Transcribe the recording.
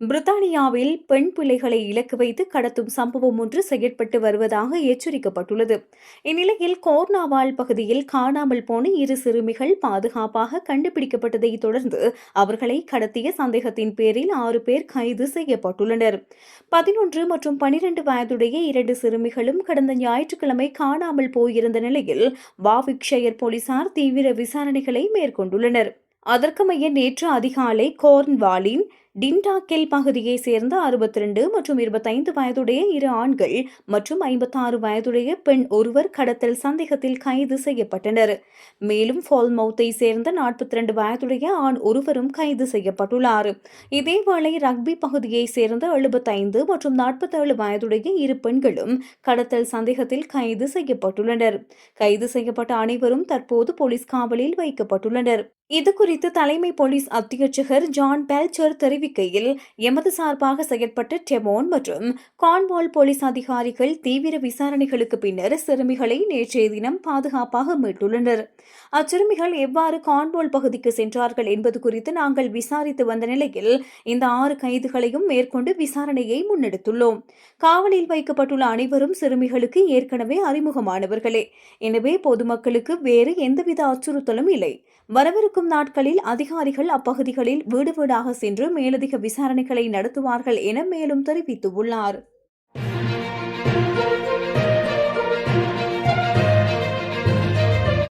பிரித்தானியாவில் பெண் பிள்ளைகளை இலக்கு வைத்து கடத்தும் சம்பவம் ஒன்று செயற்பட்டு வருவதாக எச்சரிக்கப்பட்டுள்ளது. இந்நிலையில் கோர்னாவால் பகுதியில் காணாமல் போன 2 சிறுமிகள் பாதுகாப்பாக கண்டுபிடிக்கப்பட்டதை தொடர்ந்து அவர்களை கடத்திய சந்தேகத்தின் பேரில் 6 பேர் கைது செய்யப்பட்டுள்ளனர். 11 மற்றும் 12 வயதுடைய 2 சிறுமிகளும் கடந்த ஞாயிற்றுக்கிழமை காணாமல் போயிருந்த நிலையில் வாவிக்ஷயர் போலீசார் தீவிர விசாரணைகளை மேற்கொண்டுள்ளனர். அதற்கமைய நேற்று அதிகாலை கோர்ன்வாலின் டின்டாக்கெல் பகுதியைச் சேர்ந்த 62 மற்றும் 25 வயதுடைய 2 ஆண்கள் மற்றும் 56 வயதுடைய பெண் ஒருவர் கடத்தல் சந்தேகத்தில் கைது செய்யப்பட்டனர். மேலும் ஃபால்மவுத்தை சேர்ந்த 42 வயதுடைய ஆண் ஒருவரும் கைது செய்யப்பட்டுள்ளார். இதேவேளை ரக்பி பகுதியைச் சேர்ந்த 75 மற்றும் 47 வயதுடைய 2 பெண்களும் கடத்தல் சந்தேகத்தில் கைது செய்யப்பட்டுள்ளனர். கைது செய்யப்பட்ட அனைவரும் தற்போது போலீஸ் காவலில் வைக்கப்பட்டுள்ளனர். இதுகுறித்து தலைமை போலீஸ் அத்தியட்சகர் ஜான் பெல்ச்சர் தெரிவிக்கையில், எமது சார்பாக செயற்பட்ட டெமோன் மற்றும் கார்ன்வால் போலீஸ் அதிகாரிகள் தீவிர விசாரணைகளுக்கு பின்னர் சிறுமிகளை நேற்றைய தினம் பாதுகாப்பாக மீட்டுள்ளனர். அச்சிறுமிகள் எவ்வாறு கார்ன்வால் பகுதிக்கு சென்றார்கள் என்பது குறித்து நாங்கள் விசாரித்து வந்த நிலையில் இந்த 6 கைதுகளையும் மேற்கொண்டு விசாரணையை முன்னெடுத்துள்ளோம். காவலில் வைக்கப்பட்டுள்ள அனைவரும் சிறுமிகளுக்கு ஏற்கனவே அறிமுகமானவர்களே. எனவே பொதுமக்களுக்கு வேறு எந்தவித அச்சுறுத்தலும் இல்லை. வரவிருக்கும் நாட்களில் அதிகாரிகள் அப்பகுதிகளில் வீடு வீடாக சென்று மேலதிக விசாரணைகளை நடத்துவார்கள் என மேலும் தெரிவித்துள்ளார்.